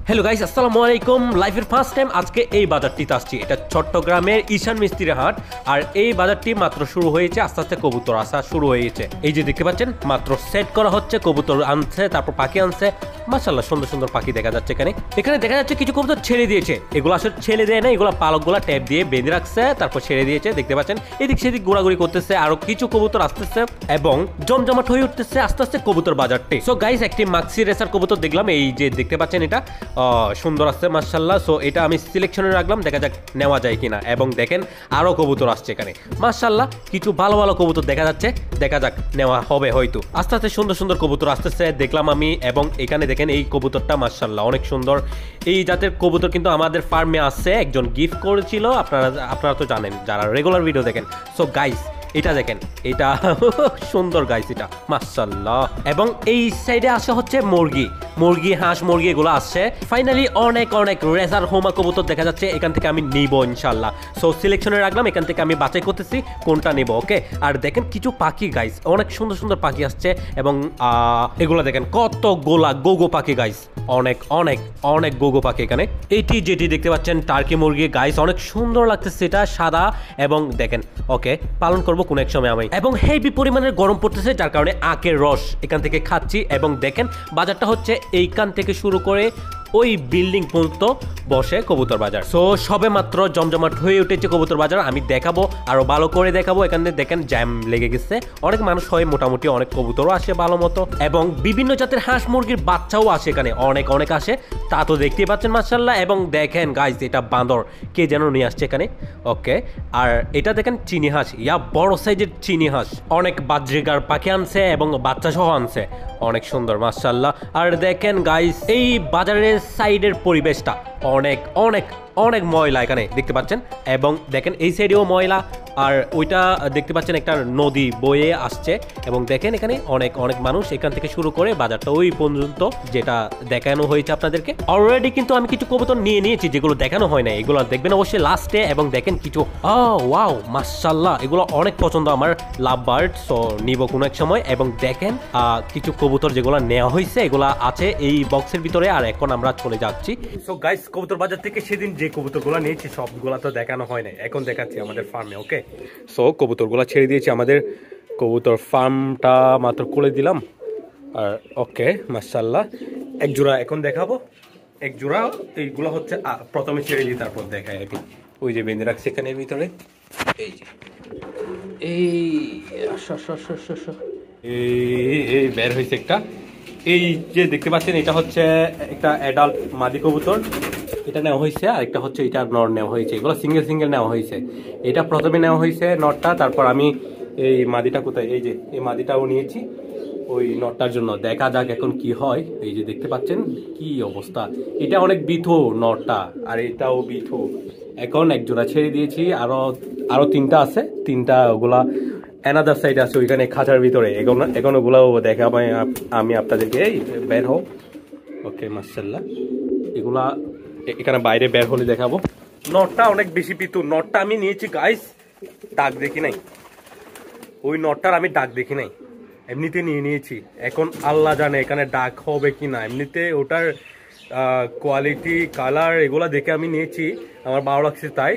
Hello guys, আসসালামু আলাইকুম। লাইফের ফার্স্ট টাইম আজকে এই বাজারটিতে আসছি। এটা চট্টগ্রামের ঈশান মিস্ত্রির হাট। আর এই বাজারটি মাত্র শুরু হয়েছে, আস্তে আস্তে কবুতর আসা শুরু হয়েছে। এই যে দেখতে পাচ্ছেন, মাত্র সেট করা হচ্ছে, কবুতর আনছে, তারপর পাখি আনছে। মাশাআল্লাহ, সুন্দর সুন্দর পাখি দেখা যাচ্ছে এখানে। এখানে দেখা যাচ্ছে কিছু কবুতর ছেড়ে দিয়েছে। এগুলো আসলে ছেড়ে দেয় না, এগুলো পালকগুলা ট্যাপ দিয়ে বেঁধে রাখছে, তারপর ছেড়ে দিয়েছে। দেখতে পাচ্ছেন এদিক সেদিক ঘোরাঘুরি করতেছে, আরো কিছু কবুতর আসতেছে এবং জমজমাট হয়ে উঠতেছে আস্তে আস্তে কবুতর বাজারটি। সো গাইস, একটি মাক্সি রেসার কবুতর দেখলাম, এই যে দেখতে পাচ্ছেন, এটা সুন্দর আছে মাশাআল্লাহ। সো এটা আমি সিলেকশনে রাখলাম, দেখা যাক নেওয়া যায় কিনা। এবং দেখেন আরো কবুতর আসছে এখানে মাশাআল্লাহ, কিছু ভালো ভালো কবুতর দেখা যাচ্ছে, দেখা যাক নেওয়া হবে হয়তো। আস্তে আস্তে সুন্দর সুন্দর কবুতর আসতেছে দেখলাম আমি। এবং এখানে দেখেন এই কবুতরটা মাশাআল্লাহ অনেক সুন্দর। এই জাতের কবুতর কিন্তু আমাদের ফার্মে আছে, একজন গিফট করেছিল, আপনারা তো জানেন যারা রেগুলার ভিডিও দেখেন। সো গাইস, এটা দেখেন, এটা সুন্দর গাইস, এটা মাশাআল্লাহ। এবং এই সাইডে আসে হচ্ছে মুরগি হাঁস মুরগি এগুলো আসছে। ফাইনালি অনেক অনেক রেজার হোমা কবুতর দেখা যাচ্ছে, এখান থেকে আমি নিব ইনশাআল্লাহ। সো সিলেকশনে রাখলাম, এখান থেকে আমি বাছাই করতেছি কোনটা নিব। ওকে, আর দেখেন কিছু পাখি গাইস, অনেক সুন্দর সুন্দর পাখি আসছে। এবং এগুলো দেখেন কত গোগো পাখি গাইস, অনেক অনেক অনেক গোগো পাখি এখানে। এইটি যেটি দেখতে পাচ্ছেন টার্কি মুরগি গাইস, অনেক সুন্দর লাগতেছে, এটা সাদা। এবং দেখেন, ওকে, পালন করবো কোন এক সময় আমি। এবং হেভি পরিমাণের গরম পড়তেছে, যার কারণে আখের রস এখান থেকে খাচ্ছি। এবং দেখেন বাজারটা হচ্ছে এইখান থেকে শুরু করে ওই বিল্ডিং পর্যন্ত বসে কবুতর বাজার। সো সবে মাত্র জমজমাট হয়ে উঠেছে কবুতর বাজার, আমি দেখাবো, আরো ভালো করে দেখাবো। এখানে দেখেন জ্যাম লেগে গেছে, অনেক মানুষ হয়, মোটামুটি অনেক কবুতরও আসে ভালো মতো। এবং বিভিন্ন জাতের হাঁস মুরগির বাচ্চাও আসে এখানে, অনেক অনেক আসে, তা তো দেখতেই পাচ্ছেন মাশাআল্লাহ। এবং দেখেন গাইস, এটা বাঁদর কে যেন নিয়ে আসছে এখানে। ওকে, আর এটা দেখেন চিনি হাঁস, বড় সাইজের চিনি হাঁস, অনেক বাজরিগার পাখি আনছে এবং বাচ্চা সহ আনছে, অনেক সুন্দর মাশাআল্লাহ। আর দেখেন গাইস, এই বাজারের সাইডের পরিবেশটা অনেক অনেক অনেক ময়লা এখানে দেখতে পাচ্ছেন। এবং দেখেন এই সাইডেও ময়লা, আর ওইটা দেখতে পাচ্ছেন একটা নদী বয়ে আসছে। এবং দেখেন এখানে অনেক অনেক মানুষ, এখান থেকে শুরু করে বাজারটা ওই পর্যন্ত যেটা দেখানো হয়েছে আপনাদেরকে। অলরেডি কিন্তু আমি কিছু কবুতর নিয়ে নিয়েছি, যেগুলো দেখানো হয় না, এগুলো দেখবেন অবশ্যই লাস্টে। এবং দেখেন কিছু ওয়াও মাশাআল্লাহ, এগুলো অনেক পছন্দ আমার, লাভ বার্ড। সো নিব কোনো এক সময়। এবং দেখেন কিছু কবুতর যেগুলো নেওয়া হয়েছে, এগুলো আছে এই বক্সের ভিতরে। আর এখন আমরা চলে যাচ্ছি। সো গাইস, কবুতর বাজার থেকে সেদিন যে কবুতরগুলো নিয়েছি সবগুলা তো দেখানো হয় না, এখন দেখাচ্ছি আমাদের ফার্মে। ওকে, সো কবুতরগুলো ছেড়ে দিয়েছি, আমাদের কবুতর ফার্মটা মাত্র খুলে দিলাম। আর ওকে মাশাআল্লাহ, এক জোড়া এখন দেখাবো, এক জোড়া। এইগুলো হচ্ছে প্রথমে ছেড়ে দিই, তারপর দেখাই আমি। ওই যে বেঁধে রাখছি এখানের ভিতরে, এই যে এই বের হয়েছে একটা। এই যে দেখতে পাচ্ছেন, এটা হচ্ছে একটা অ্যাডাল্ট মাদি কবুতর, এটা নেওয়া হয়েছে। আর একটা হচ্ছে এটা নর নেওয়া হয়েছে, এগুলো সিঙ্গেল সিঙ্গেল নেওয়া হয়েছে। এটা প্রথমে নেওয়া হয়েছে নরটা, তারপর আমি এই মাদিটা কোথায়, এই যে এই মাদিটাও নিয়েছি ওই নরটার জন্য। দেখা যাক এখন কি হয়। এই যে দেখতে পাচ্ছেন কি অবস্থা, এটা অনেক বিথু নরটা, আর এটাও বিথু। এখন এক জোড়া ছেড়ে দিয়েছি, আরো তিনটা আছে, তিনটা ওগুলা অ্যানাদার সাইড আছে ওইখানে খাঁচার ভিতরে। এখন ওগুলাও দেখাবো আমি আপনাদেরকে। এই বের হোক। ওকে মাশাআল্লাহ, এগুলা এখানে বাইরে বের হলে দেখাবো। নটটা অনেক বেশি পিতু, নটটা আমি নিয়েছি গাইস, ডাক দেখি নাই, ওই নটটার আমি ডাক দেখি নাই, এমনিতে নিয়ে নিয়েছি। এখন আল্লাহ জানে এখানে ডাক হবে কি না। এমনিতে ওটার কোয়ালিটি কালার এগুলা দেখে আমি নিয়েছি, আমার ভালো লাগছে তাই।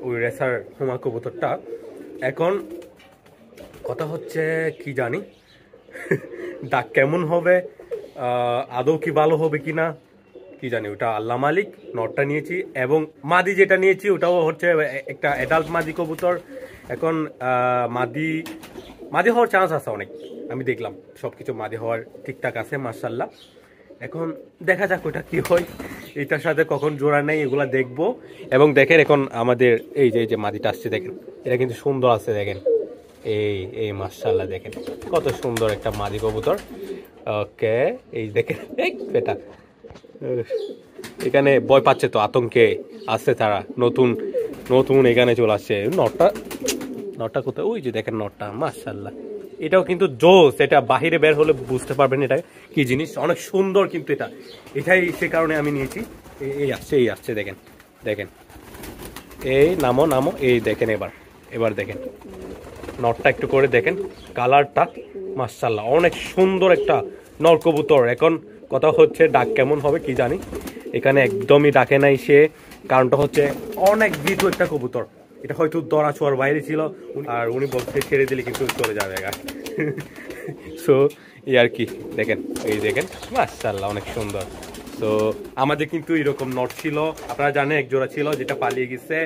ওই রেসার হোমা কবুতরটা। এখন কথা হচ্ছে কি জানি ডাক কেমন হবে, আদৌ কি ভালো হবে কি না কি জানি, ওটা আল্লাহ মালিক। নটটা নিয়েছি, এবং মাদি যেটা নিয়েছি ওটাও হচ্ছে একটা অ্যাডাল্ট মাদি কবুতর। এখন মাদি হওয়ার চান্স আছে অনেক, আমি দেখলাম সবকিছু মাদি হওয়ার ঠিকঠাক আছে মাশাআল্লাহ। এখন দেখা যাক ওটা কি হয়, এটার সাথে কখন জোড়া নেই এগুলা দেখবো। এবং দেখেন এখন আমাদের এই যে মাদিটা আসছে, দেখেন এটা কিন্তু সুন্দর আছে, দেখেন এই মাশাআল্লাহ, দেখেন কত সুন্দর একটা মাদি কবুতর। ওকে, এই দেখেন এটা এখানে ভয় পাচ্ছে তো, আতঙ্কে আসছে তারা, নতুন নতুন এখানে চলে আসছে। নটটা কোথায়, ওই যে দেখেন নটটা মাশাআল্লাহ, এটাও কিন্তু জোস। এটা বাহিরে বের হলে বুঝতে পারবেন এটা কি জিনিস, অনেক সুন্দর কিন্তু এটাই সে কারণে আমি নিয়েছি। এই আসছে দেখেন দেখেন, এই নামো, এই দেখেন এবার দেখেন নটটা একটু করে দেখেন, কালারটা মাশাআল্লাহ অনেক সুন্দর একটা নর কবুতর। এখন কথা হচ্ছে ডাক কেমন হবে কি জানি, এখানে একদমই ডাকে নাই সে। কারণটা হচ্ছে অনেক ভীতু একটা কবুতর, এটা হয়তো দরা ছোঁয়ার বাইরে ছিল, আর উনি বলতে ছেড়ে দিলে কিন্তু চলে যাবে। সো এই আর কি, দেখেন এই দেখেন মাশাআল্লাহ অনেক সুন্দর। তো আমাদের কিন্তু এরকম নট ছিল, আপনারা জানেন এক জোড়া ছিল যেটা পালিয়ে গেছে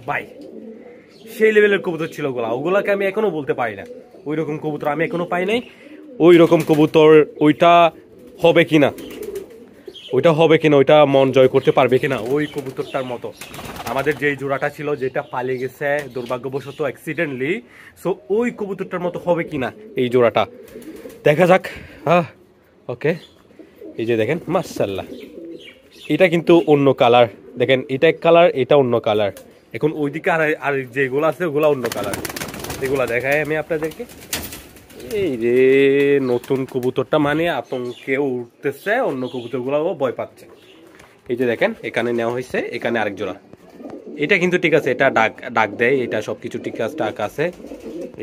ভাই, সেই লেভেলের কবুতর ছিল ওগুলাকে আমি এখনো বলতে পারি না, ওই রকম কবুতর আমি এখনো পাই নাই। ওই রকম কবুতর ওইটা হবে কিনা, ওইটা মন জয় করতে পারবে কিনা ওই কবুতরটার মতো। আমাদের যেই জোড়াটা ছিল যেটা পালিয়ে গেছে দুর্ভাগ্যবশত অ্যাক্সিডেন্টলি, সো ওই কবুতরটার মতো হবে কিনা এই জোড়াটা, দেখা যাক। ওকে, এই যে দেখেন মাশাআল্লাহ, এটা কিন্তু অন্য কালার, দেখেন এটা এক কালার, এটা অন্য কালার। এখন ওইদিকে আর যেগুলো আছে ওগুলো অন্য কালার, এগুলা দেখায় আমি আপনাদেরকে। এই রে নতুন কবুতরটা মানে আতঙ্কে উঠতেছে, অন্য কবুতরগুলোও ভয় পাচ্ছে। এই যে দেখেন এখানে নেওয়া হয়েছে, এখানে আরেক জোড়া, এটা কিন্তু ঠিক আছে, এটা ডাক দেয়, এটা সবকিছু ঠিক আছে, ডাক আছে।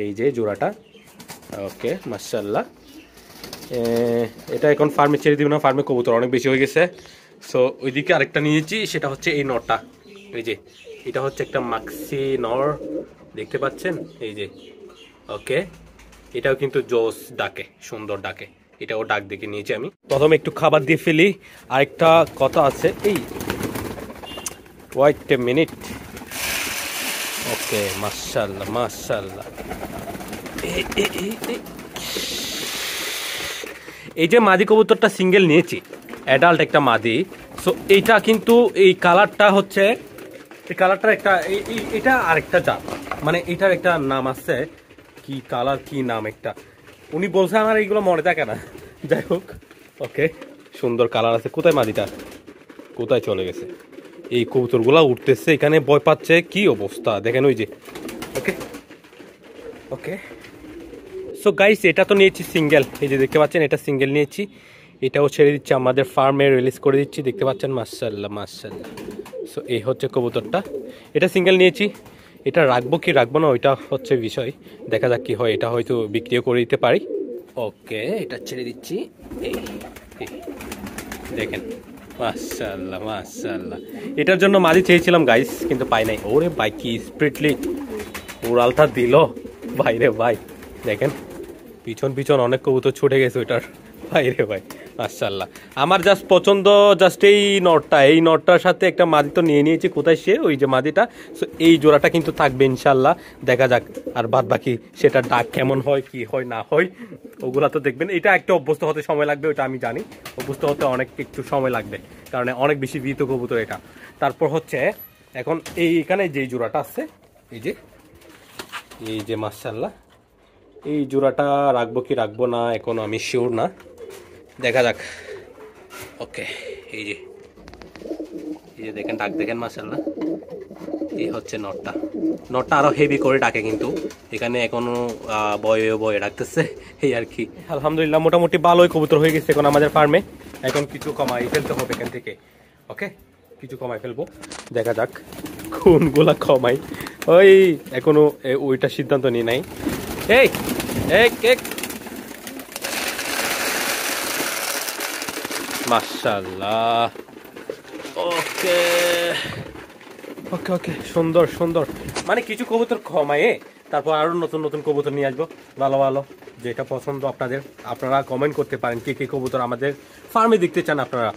এই যে জোড়াটা, ওকে মাশাআল্লাহ। এটা এখন ফার্মে ছেড়ে দিব না, ফার্মে কবুতর অনেক বেশি হয়ে গেছে। সো ওইদিকে আরেকটা নিয়েছি, সেটা হচ্ছে এই নরটা। এই যে এটা হচ্ছে একটা মাক্সি নর, দেখতে পাচ্ছেন এই যে। ওকে, এটাও কিন্তু জোস ডাকে, সুন্দর ডাকে, এটাও ডাক দেখে নিয়েছি আমি। প্রথমে একটু খাবার দিয়ে ফেলি, আরেকটা কথা আছে, এই ওয়েট এ মিনিট। ওকে মাশাআল্লাহ মাশাআল্লাহ। এই যে মাদি কবুতরটা সিঙ্গেল নিয়েছি, অ্যাডাল্ট একটা মাদি। সো এইটা কিন্তু এই কালারটা হচ্ছে, এই কালারটা একটা এটা আরেকটা জাত, মানে এটার একটা নাম আছে, কি কালার কি নাম একটা, উনি বলছে আমার এইগুলো মনে থাকে না, যাই হোক। ওকে, সুন্দর কালার আছে। কোথায় মাদিটা, কোথায় চলে গেছে? এই কবুতরগুলা উঠতেছে এখানে, ভয় পাচ্ছে, কি অবস্থা দেখেন ওই যে। ওকে ওকে, সো গাইস এটা তো নিয়েছি সিঙ্গেল, এই যে দেখতে পাচ্ছেন এটা সিঙ্গেল নিয়েছি, এটাও ছেড়ে দিচ্ছি আমাদের ফার্মে রিলিজ করে দিচ্ছি, দেখতে পাচ্ছেন মাশাআল্লাহ মাশাআল্লাহ। সো এই হচ্ছে কবুতরটা, এটা সিঙ্গেল নিয়েছি, এটা রাখবো কি রাখবো না ওইটা হচ্ছে বিষয়, দেখা যাক কি হয়, এটা হয়তো বিক্রিও করে দিতে পারি। ওকে, এটা ছেড়ে দিচ্ছি, এই দেখেন মাশাআল্লাহ মাশাআল্লাহ। এটার জন্য মাদি চেয়েছিলাম গাইস, কিন্তু পাই নাই। ওরে ভাই কি স্প্রিটলি উড়ালটা দিল ভাই রে ভাই, দেখেন পিছন পিছন অনেক কবুতর ছুটে গেছে ওইটার, ভাই রে ভাই মাশাআল্লাহ। আমার জাস্ট পছন্দ জাস্ট এই নটটা, এই নটটার সাথে একটা মাদি তো নিয়ে নিয়েছি, কোথায় সে, ওই যে মাদিটা। সো এই জোড়াটা কিন্তু থাকবে ইনশাল্লাহ, দেখা যাক। আর বাদ বাকি সেটা ডাক কেমন হয় কি হয় না হয় ওগুলা তো দেখবেন। এটা একটা অভ্যস্ত হতে সময় লাগবে, ওটা আমি জানি, অভ্যস্ত হতে অনেক একটু সময় লাগবে, কারণ অনেক বেশি ভীত কবুতর এটা। তারপর হচ্ছে এখন এইখানে যেই জোড়াটা আছে, এই যে মাশাআল্লাহ, এই জোড়াটা রাখবো কি রাখবো না এখন আমি শিওর না, দেখা যাক। ওকে, এই যে দেখেন ডাক দেখেন মাশাআল্লাহ, এই হচ্ছে নটটা আরো হেভি করে ডাকে, কিন্তু এখানে এখনো বয়ে ডাকতেছে, এই আর কি। আলহামদুলিল্লাহ মোটামুটি ভালোই কবুতর হয়ে গেছে এখন আমাদের ফার্মে, এখন কিছু কমাই ফেলতে হবে এখান থেকে। ওকে, কিছু কমাই ফেলবো, দেখা যাক কোনগুলা কমাই, ওই এখনো ওইটা সিদ্ধান্ত নিই নাই। এই এক মাশাআল্লাহ। ওকে ওকে ওকে, সুন্দর সুন্দর, মানে কিছু কবুতর কমায়ে তারপর আরো নতুন নতুন কবুতর নিয়ে আসবো, ভালো ভালো যেটা পছন্দ আপনাদের। আপনারা কমেন্ট করতে পারেন কে কে কবুতর আমাদের ফার্মে দেখতে চান আপনারা।